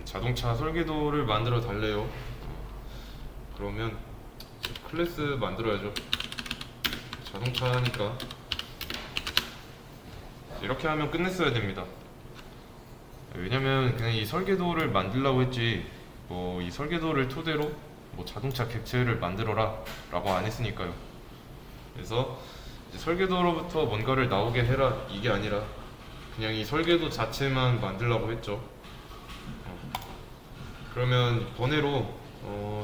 자동차 설계도를 만들어 달래요. 그러면 클래스 만들어야죠. 자동차 하니까 이렇게 하면 끝냈어야 됩니다. 왜냐면 그냥 이 설계도를 만들라고 했지 뭐 이 설계도를 토대로 뭐 자동차 객체를 만들어라 라고 안 했으니까요. 그래서 이제 설계도로부터 뭔가를 나오게 해라 이게 아니라 그냥 이 설계도 자체만 만들라고 했죠. 그러면 번외로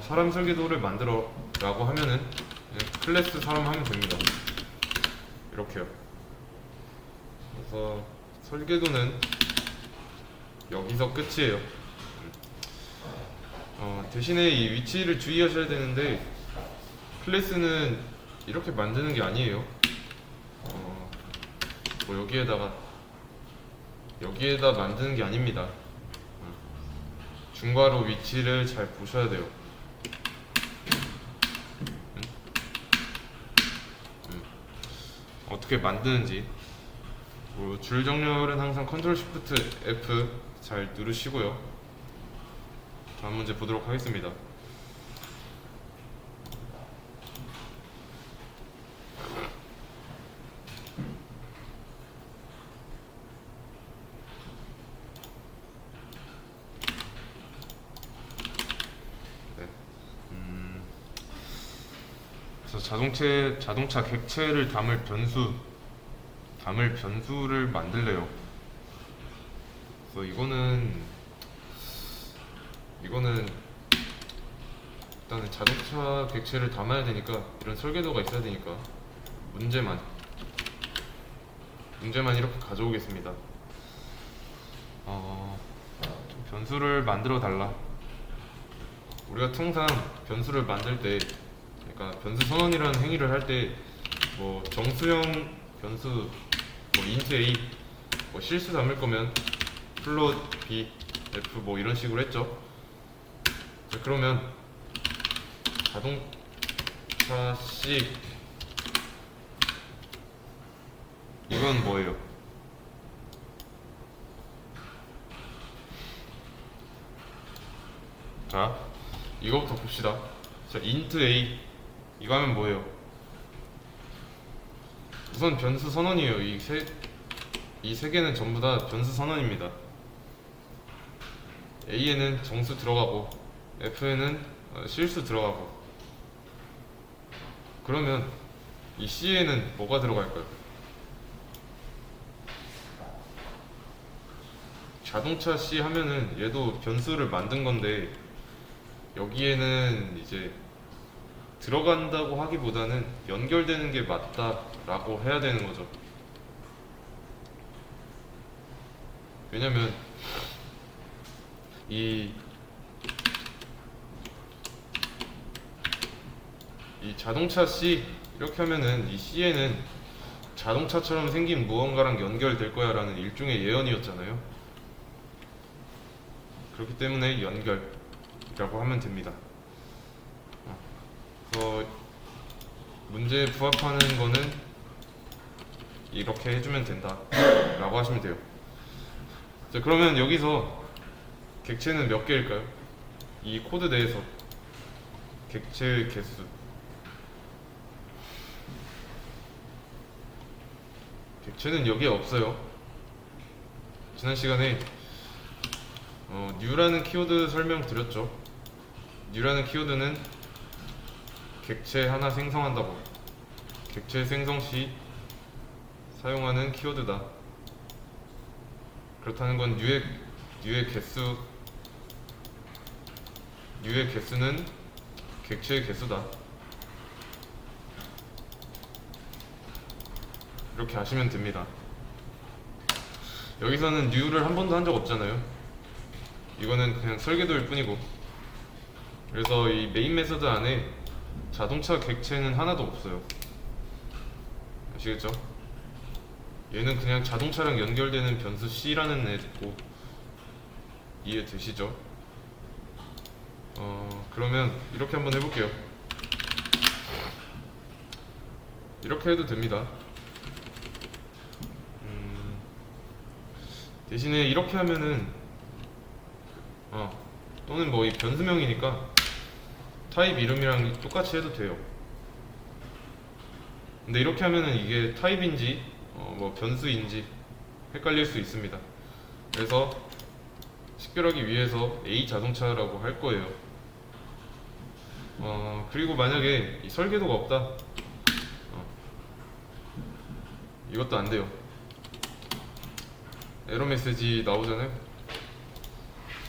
사람 설계도를 만들어 라고 하면은 그냥 클래스 사람 하면 됩니다. 이렇게요. 그래서 설계도는 여기서 끝이에요. 대신에 이 위치를 주의하셔야 되는데 클래스는 이렇게 만드는 게 아니에요. 뭐 여기에다 만드는 게 아닙니다. 중괄호 위치를 잘 보셔야 돼요. 어떻게 만드는지 줄 정렬은 항상 컨트롤 쉬프트 F 잘 누르시고요. 다음 문제 보도록 하겠습니다. 네. 그래서 자동차 객체를 담을 변수를 만들래요. 그래서 이거는 일단은 자동차 객체를 담아야 되니까 이런 설계도가 있어야 되니까 문제만 이렇게 가져오겠습니다. 변수를 만들어 달라. 우리가 통상 변수를 만들 때, 그러니까 변수 선언이라는 행위를 할 때 뭐 정수형 변수, 뭐 int a, 뭐 실수 담을 거면 float b, f 뭐 이런 식으로 했죠. 자, 그러면 자동차 C 이건 뭐예요? 자, 이거부터 봅시다. 자, int a 이거 하면 뭐예요? 우선 변수 선언이에요. 이 세 개는 전부 다 변수 선언입니다. a에는 정수 들어가고 f에는 실수 들어가고. 그러면 이 c에는 뭐가 들어갈까요? 자동차 C 하면은 얘도 변수를 만든 건데 여기에는 이제 들어간다고 하기보다는 연결되는 게 맞다라고 해야 되는 거죠. 왜냐면 이 자동차 C 이렇게 하면은 이 C에는 자동차처럼 생긴 무언가랑 연결될 거야 라는 일종의 예언이었잖아요. 그렇기 때문에 연결이라고 하면 됩니다. 그래서 문제에 부합하는 거는 이렇게 해주면 된다 라고 하시면 돼요. 자, 그러면 여기서 객체는 몇 개일까요? 이 코드 내에서 객체의 개수 객체는 여기에 없어요. 지난 시간에 new라는 키워드 설명 드렸죠. new라는 키워드는 객체 하나 생성한다고, 객체 생성 시 사용하는 키워드다. 그렇다는 건 new의 개수는 객체의 개수다. 이렇게 하시면 됩니다. 여기서는 new를 한 번도 한 적 없잖아요. 이거는 그냥 설계도일 뿐이고. 그래서 이 메인 메서드 안에 자동차 객체는 하나도 없어요. 아시겠죠? 얘는 그냥 자동차랑 연결되는 변수 C라는 애고, 이해되시죠? 그러면 이렇게 한번 해볼게요. 이렇게 해도 됩니다. 대신에 이렇게 하면은 또는 뭐 이 변수명이니까 타입 이름이랑 똑같이 해도 돼요. 근데 이렇게 하면은 이게 타입인지 뭐 변수인지 헷갈릴 수 있습니다. 그래서 식별하기 위해서 A 자동차라고 할 거예요. 그리고 만약에 이 설계도가 없다, 이것도 안 돼요. 에러 메시지 나오잖아요.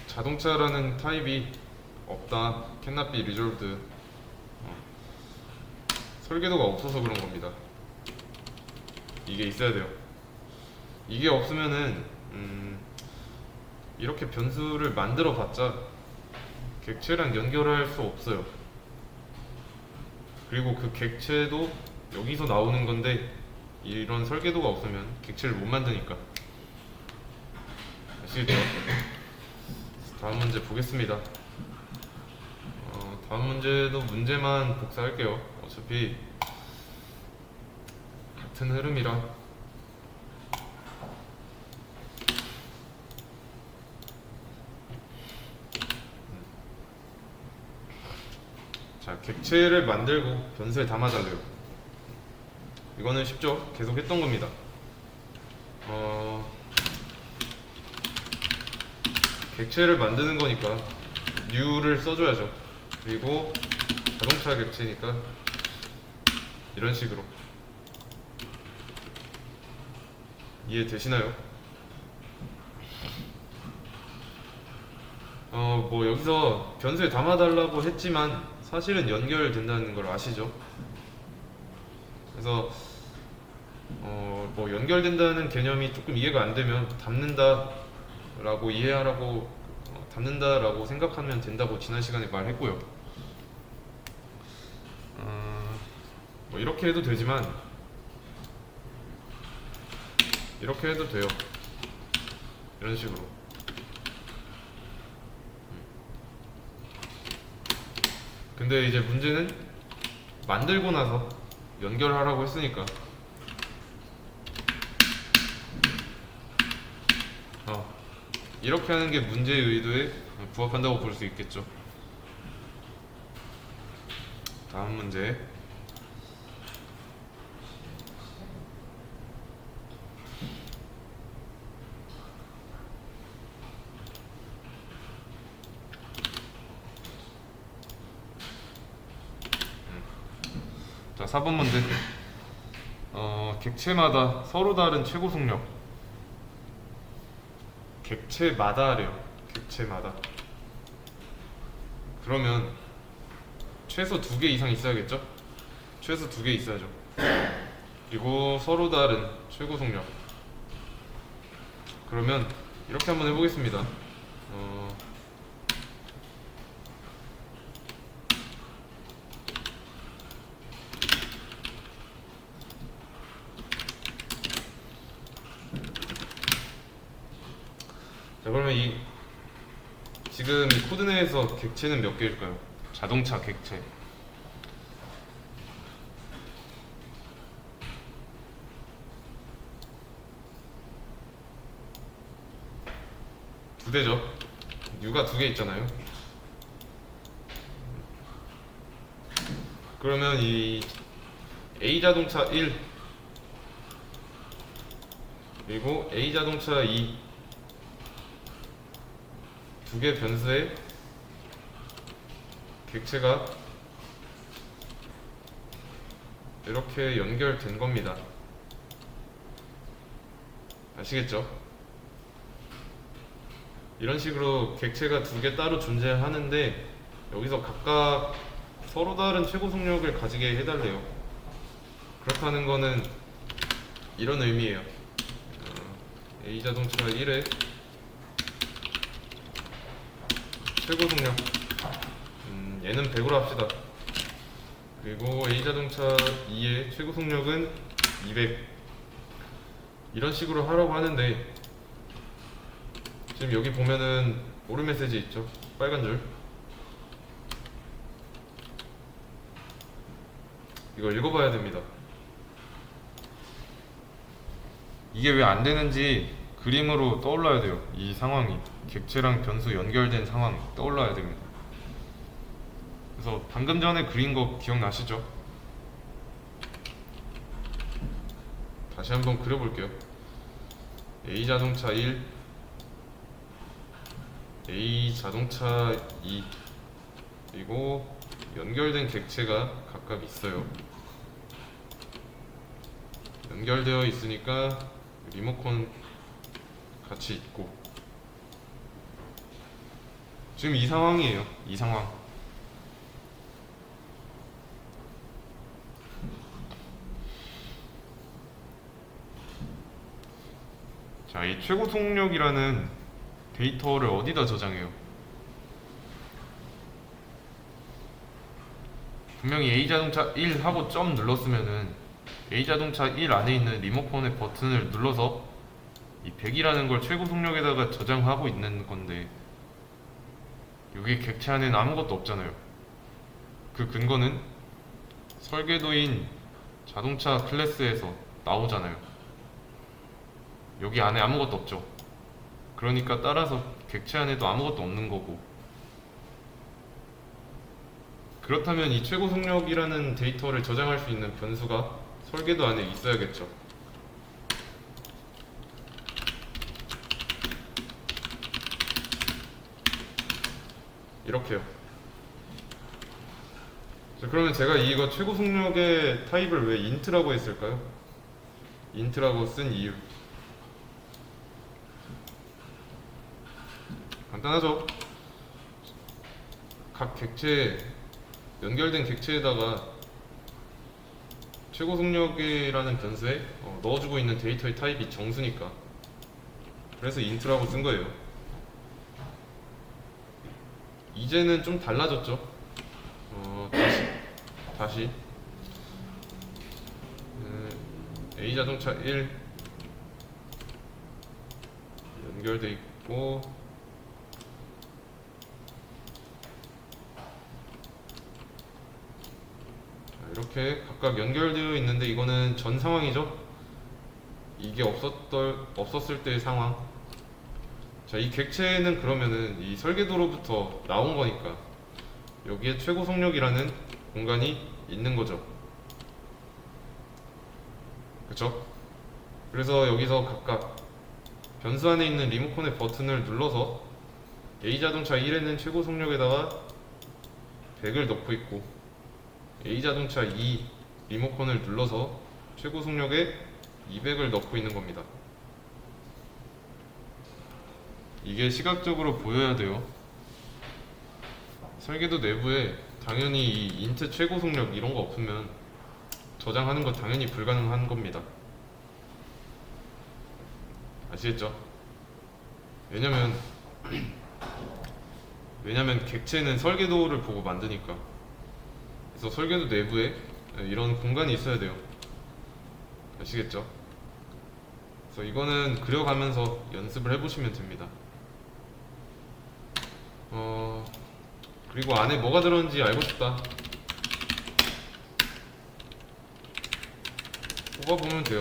자동차라는 타입이 없다, cannot be resolved. 설계도가 없어서 그런 겁니다. 이게 있어야 돼요. 이게 없으면은 이렇게 변수를 만들어 봤자 객체랑 연결할 수 없어요. 그리고 그 객체도 여기서 나오는 건데 이런 설계도가 없으면 객체를 못 만드니까. 아시겠죠? 다음 문제 보겠습니다. 다음 문제도 문제만 복사할게요. 어차피 같은 흐름이라. 자, 객체를 만들고 변수에 담아달래요. 이거는 쉽죠? 계속 했던 겁니다. 객체를 만드는 거니까 new를 써줘야죠. 그리고 자동차 객체니까 이런 식으로. 이해되시나요? 뭐 여기서 변수에 담아달라고 했지만 사실은 연결된다는 걸 아시죠? 그래서 뭐 연결된다는 개념이 조금 이해가 안 되면 담는다라고 이해하라고, 담는다라고 생각하면 된다고 지난 시간에 말했고요. 뭐 이렇게 해도 되지만 이렇게 해도 돼요. 이런 식으로. 근데 이제 문제는 만들고 나서 연결하라고 했으니까 이렇게 하는 게 문제의 의도에 부합한다고 볼 수 있겠죠. 다음 문제. 자, 4번 문제. 객체마다 서로 다른 최고 속력. 객체마다래요. 객체마다. 그러면 최소 2개 이상 있어야겠죠? 최소 2개 있어야죠. 그리고 서로 다른 최고 속력. 그러면 이렇게 한번 해보겠습니다. 자, 그러면 지금 이 코드 내에서 객체는 몇 개일까요? 자동차 객체. 두 대죠. U가 2개 있잖아요. 그러면 이 A 자동차 1 그리고 A 자동차 2 두 개 변수에 객체가 이렇게 연결된 겁니다. 아시겠죠? 이런 식으로 객체가 2개 따로 존재하는데 여기서 각각 서로 다른 최고 속력을 가지게 해달래요. 그렇다는 거는 이런 의미예요. A 자동차 1에 최고 속력, 얘는 100으로 합시다. 그리고 A 자동차 2의 최고 속력은 200. 이런 식으로 하라고 하는데 지금 여기 보면은 오류 메시지 있죠? 빨간 줄. 이거 읽어봐야 됩니다. 이게 왜 안 되는지 그림으로 떠올라야 돼요. 이 상황이. 객체랑 변수 연결된 상황 떠올라야 됩니다. 그래서 방금 전에 그린 거 기억나시죠? 다시 한번 그려볼게요. A 자동차 1, A 자동차 2, 그리고 연결된 객체가 각각 있어요. 연결되어 있으니까 리모컨 같이 있고, 지금 이 상황이에요. 이 상황. 자, 이 최고 속력이라는 데이터를 어디다 저장해요? 분명히 A 자동차 1 하고 점 눌렀으면은 A 자동차 1 안에 있는 리모컨의 버튼을 눌러서 이 100이라는 걸 최고 속력에다가 저장하고 있는 건데, 여기 객체 안에는 아무것도 없잖아요. 그 근거는 설계도인 자동차 클래스에서 나오잖아요. 여기 안에 아무것도 없죠. 그러니까 따라서 객체 안에도 아무것도 없는 거고, 그렇다면 이 최고 속력이라는 데이터를 저장할 수 있는 변수가 설계도 안에 있어야겠죠. 이렇게요. 자, 그러면 제가 이거 최고 속력의 타입을 왜 인트라고 했을까요? 인트라고 쓴 이유 간단하죠. 각 객체, 연결된 객체에다가 최고 속력이라는 변수에 넣어주고 있는 데이터의 타입이 정수니까, 그래서 인트라고 쓴 거예요. 이제는 좀 달라졌죠. 다시 A 자동차 1 연결돼 있고, 이렇게 각각 연결되어 있는데, 이거는 전 상황이죠. 이게 없었을 때의 상황. 자, 이 객체는 그러면은 이 설계도로부터 나온 거니까 여기에 최고 속력이라는 공간이 있는 거죠. 그쵸? 그래서 여기서 각각 변수 안에 있는 리모컨의 버튼을 눌러서 A 자동차 1에는 최고 속력에다가 100을 넣고 있고, A 자동차 2 리모컨을 눌러서 최고 속력에 200을 넣고 있는 겁니다. 이게 시각적으로 보여야 돼요. 설계도 내부에 당연히 이 인트 최고 속력 이런 거 없으면 저장하는 거 당연히 불가능한 겁니다. 아시겠죠? 왜냐면 객체는 설계도를 보고 만드니까. 그래서 설계도 내부에 이런 공간이 있어야 돼요. 아시겠죠? 그래서 이거는 그려가면서 연습을 해보시면 됩니다. 그리고 안에 뭐가 들었는지 알고 싶다. 뽑아보면 돼요.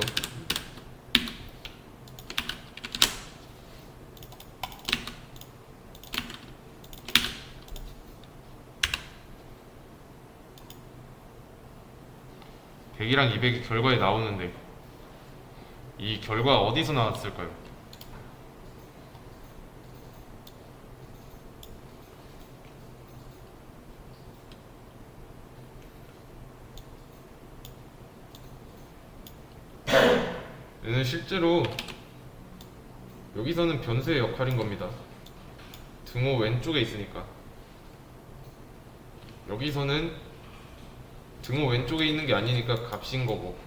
(100이랑) (200이) 결과에 나오는데, 이 결과 어디서 나왔을까요? 얘는 실제로 여기서는 변수의 역할인 겁니다. 등호 왼쪽에 있으니까. 여기서는 등호 왼쪽에 있는 게 아니니까 값인 거고,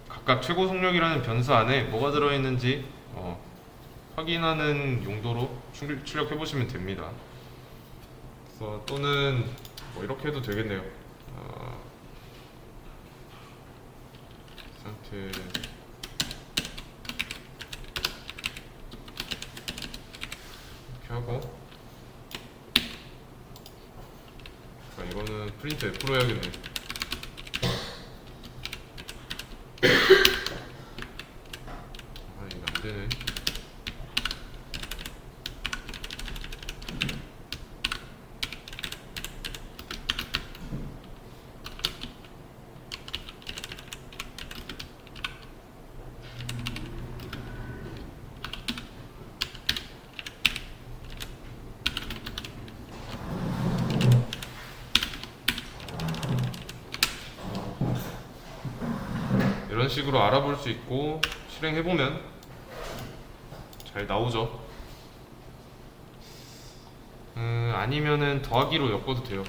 각각 최고 속력이라는 변수 안에 뭐가 들어있는지 확인하는 용도로 출력해 보시면 됩니다. 그래서 또는 뭐 이렇게 해도 되겠네요. 상태 이렇게 하고, 자, 이거는 프린트 F로 해야겠네. 이런 식으로 알아볼 수 있고 실행해보면 잘 나오죠. 아니면은 더하기로 엮어도 돼요.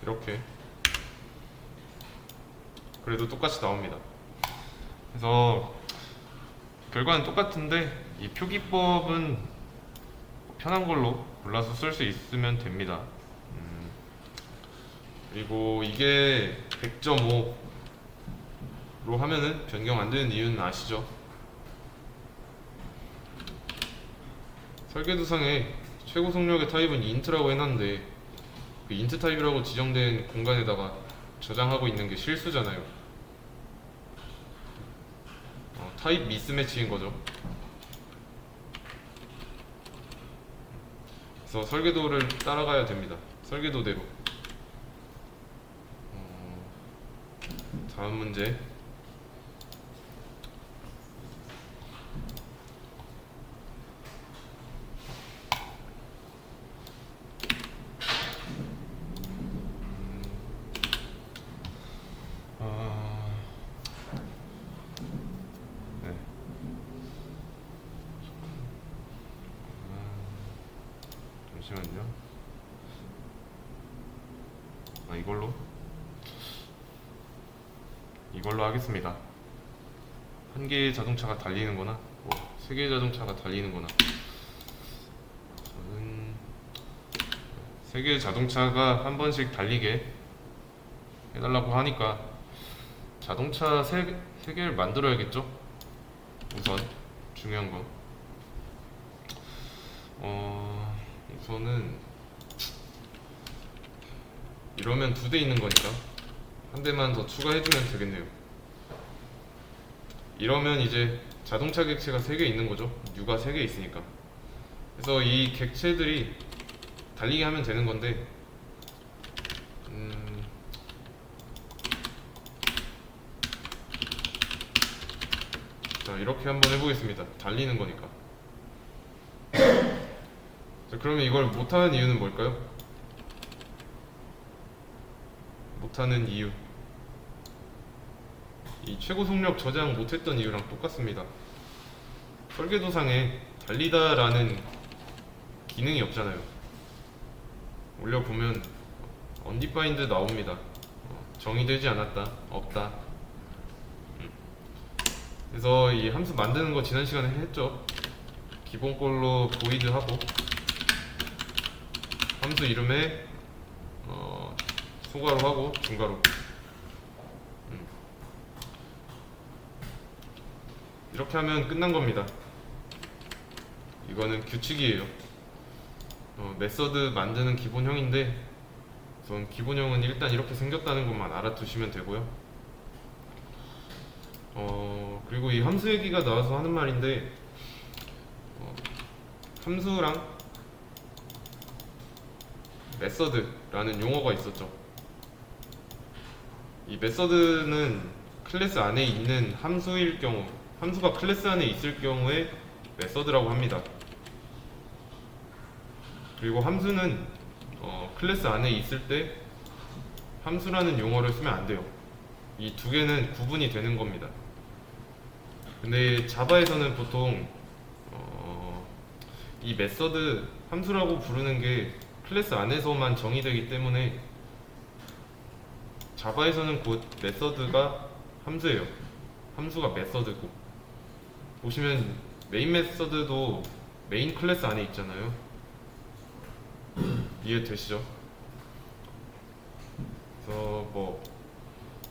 이렇게 그래도 똑같이 나옵니다. 그래서 결과는 똑같은데 이 표기법은 편한 걸로 골라서 쓸 수 있으면 됩니다. 그리고 이게 100.5로 하면은 변경 안 되는 이유는 아시죠? 설계도상에 최고 속력의 타입은 인트라고 해놨는데 그 인트 타입이라고 지정된 공간에다가 저장하고 있는 게 실수잖아요. 타입 미스매치인 거죠. 그래서 설계도를 따라가야 됩니다. 설계도대로. 다음 문제. 네. 잠시만요. 이걸로 하겠습니다. 한 개의 자동차가 달리는 거나 세 개의 자동차가 달리는 거나 저는 세 개의 자동차가 한 번씩 달리게 해달라고 하니까 자동차 세 개를 만들어야겠죠? 우선 중요한 건 우선은 이러면 두 대 있는 거니까 한 대만 더 추가해주면 되겠네요. 이러면 이제 자동차 객체가 3개 있는 거죠. U가 3개 있으니까. 그래서 이 객체들이 달리게 하면 되는 건데 자, 이렇게 한번 해보겠습니다. 달리는 거니까. 자, 그러면 이걸 못하는 이유는 뭘까요? 못하는 이유, 이 최고 속력 저장 못했던 이유랑 똑같습니다. 설계도상에 달리다 라는 기능이 없잖아요. 올려보면 undefined 나옵니다. 정의되지 않았다, 없다. 그래서 이 함수 만드는 거 지난 시간에 했죠. 기본 걸로 void 하고 함수 이름에 소가로 하고 중가로 이렇게 하면 끝난 겁니다. 이거는 규칙이에요. 메서드 만드는 기본형인데 우선 기본형은 일단 이렇게 생겼다는 것만 알아두시면 되고요. 그리고 이 함수 얘기가 나와서 하는 말인데 함수랑 메서드라는 용어가 있었죠. 이 메서드는 클래스 안에 있는 함수일 경우, 함수가 클래스 안에 있을 경우에 메서드라고 합니다. 그리고 함수는 클래스 안에 있을 때 함수라는 용어를 쓰면 안 돼요. 이 두 개는 구분이 되는 겁니다. 근데 자바에서는 보통 이 메서드 함수라고 부르는 게 클래스 안에서만 정의되기 때문에 자바에서는 곧 메서드가 함수예요. 함수가 메서드고, 보시면 메인 메서드도 메인 클래스 안에 있잖아요. 이해되시죠? 그래서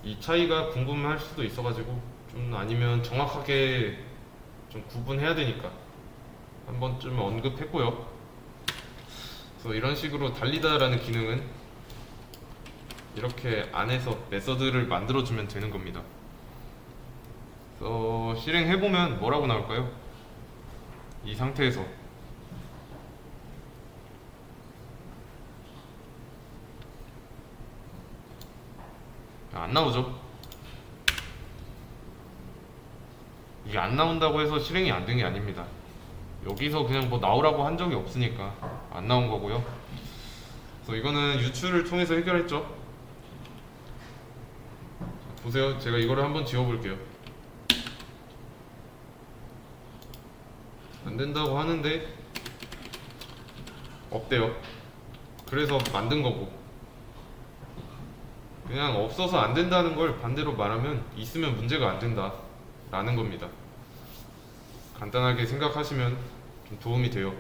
이 차이가 궁금할 수도 있어가지고 좀 아니면 정확하게 좀 구분해야 되니까 한 번쯤 언급했고요. 그래서 이런 식으로 달리다라는 기능은 이렇게 안에서 메서드를 만들어주면 되는 겁니다. 그래서 실행해보면 뭐라고 나올까요? 이 상태에서 안 나오죠. 이게 안 나온다고 해서 실행이 안 된 게 아닙니다. 여기서 그냥 뭐 나오라고 한 적이 없으니까 안 나온 거고요. 그래서 이거는 유출을 통해서 해결했죠. 자, 보세요. 제가 이거를 한번 지워볼게요. 안 된다고 하는데 없대요. 그래서 만든 거고, 그냥 없어서 안 된다는 걸 반대로 말하면 있으면 문제가 안 된다 라는 겁니다. 간단하게 생각하시면 좀 도움이 돼요.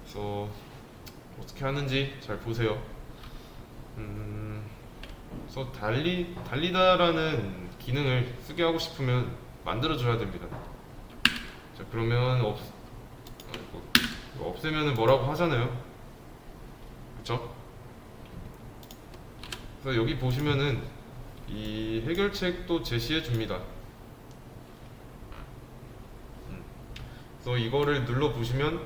그래서 어떻게 하는지 잘 보세요. 그래서 달리다라는 기능을 쓰게 하고 싶으면 만들어줘야 됩니다. 자, 그러면 없애면은 뭐라고 하잖아요. 그쵸? 그래서 여기 보시면은 이 해결책도 제시해 줍니다. 그래서 이거를 눌러 보시면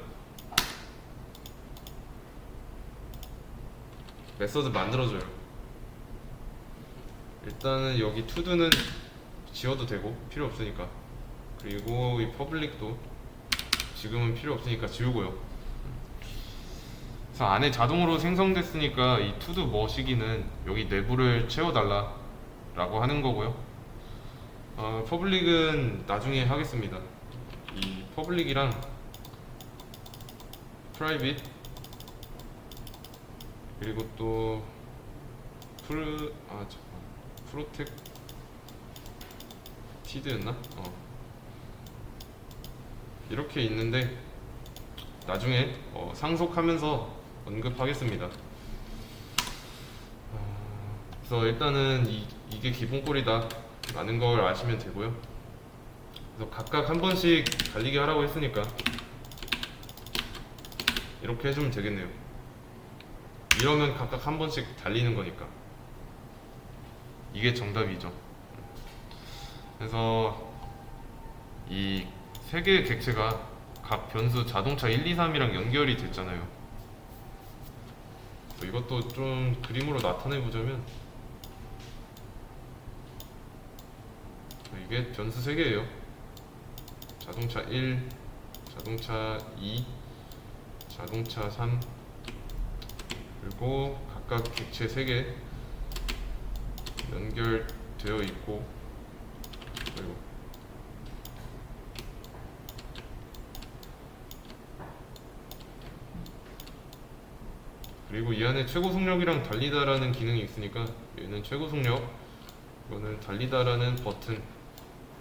메서드 만들어줘요. 일단은 여기 투두는 지워도 되고 필요 없으니까, 그리고 이 퍼블릭도 지금은 필요 없으니까 지우고요. 그래서 안에 자동으로 생성됐으니까 이 투두 머시기는 여기 내부를 채워달라 라고 하는 거고요. 퍼블릭은 나중에 하겠습니다. 이 퍼블릭이랑 프라이빗, 그리고 또 프로텍티드였나? 이렇게 있는데 나중에 상속하면서 언급하겠습니다. 그래서 일단은 이게 기본꼴이다 라는 걸 아시면 되고요. 그래서 각각 한 번씩 달리게 하라고 했으니까 이렇게 해주면 되겠네요. 이러면 각각 한 번씩 달리는 거니까 이게 정답이죠. 그래서 이 세 개의 객체가 각 변수 자동차 1, 2, 3이랑 연결이 됐잖아요. 이것도 좀 그림으로 나타내 보자면 이게 변수 3개예요. 자동차 1, 자동차 2, 자동차 3, 그리고 각각 객체 3개 연결되어 있고, 그리고 이 안에 최고 속력이랑 달리다라는 기능이 있으니까 얘는 최고 속력, 이거는 달리다라는 버튼,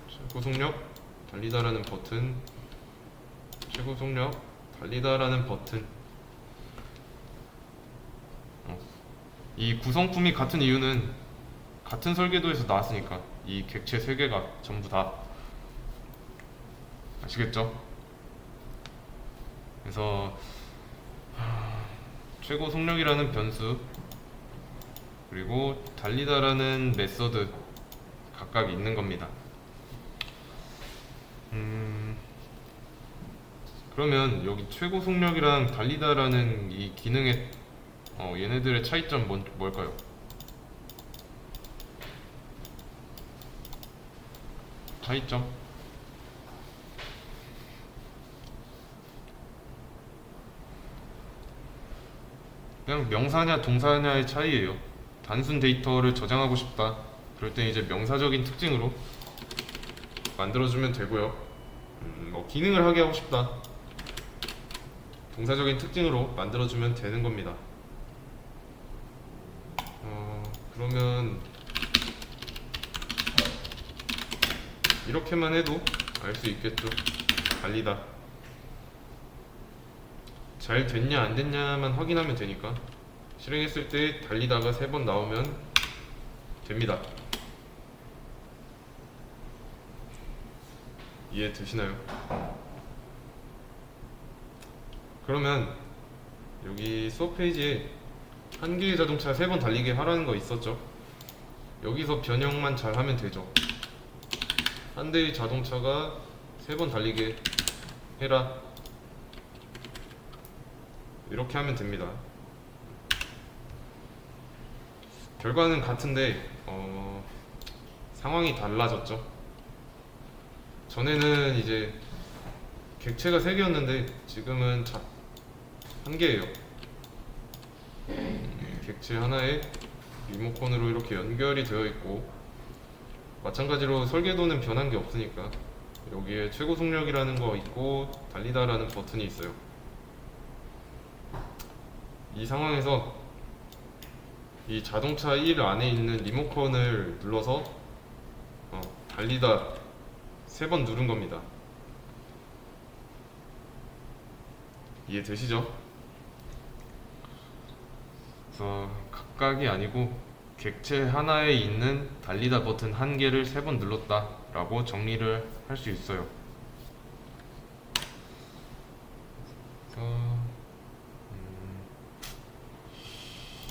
최고 속력, 달리다라는 버튼, 최고 속력, 달리다라는 버튼. 이 구성품이 같은 이유는 같은 설계도에서 나왔으니까 이 객체 3개가 전부 다, 아시겠죠? 그래서 최고 속력이라는 변수, 그리고 달리다라는 메서드 각각 있는 겁니다. 그러면 여기 최고 속력이랑 달리다라는 이 기능의 얘네들의 차이점 뭘까요? 차이점? 그냥 명사냐 동사냐의 차이예요. 단순 데이터를 저장하고 싶다, 그럴 때 이제 명사적인 특징으로 만들어주면 되고요. 뭐 기능을 하게 하고 싶다, 동사적인 특징으로 만들어주면 되는 겁니다. 그러면 이렇게만 해도 알 수 있겠죠. 달리다 잘 됐냐 안 됐냐만 확인하면 되니까 실행했을 때 달리다가 3번 나오면 됩니다. 이해 되시나요? 그러면 여기 수업 페이지에 한 개의 자동차 3번 달리게 하라는 거 있었죠? 여기서 변형만 잘 하면 되죠. 한 대의 자동차가 3번 달리게 해라, 이렇게 하면 됩니다. 결과는 같은데 상황이 달라졌죠. 전에는 이제 객체가 3개였는데 지금은 한 개예요. 객체 하나에 리모컨으로 이렇게 연결이 되어 있고, 마찬가지로 설계도는 변한 게 없으니까 여기에 최고 속력이라는 거 있고 달리다라는 버튼이 있어요. 이 상황에서 이 자동차 1 안에 있는 리모컨을 눌러서 달리다 3번 누른 겁니다. 이해되시죠? 그래서 각각이 아니고 객체 하나에 있는 달리다 버튼 1개를 3번 눌렀다 라고 정리를 할 수 있어요.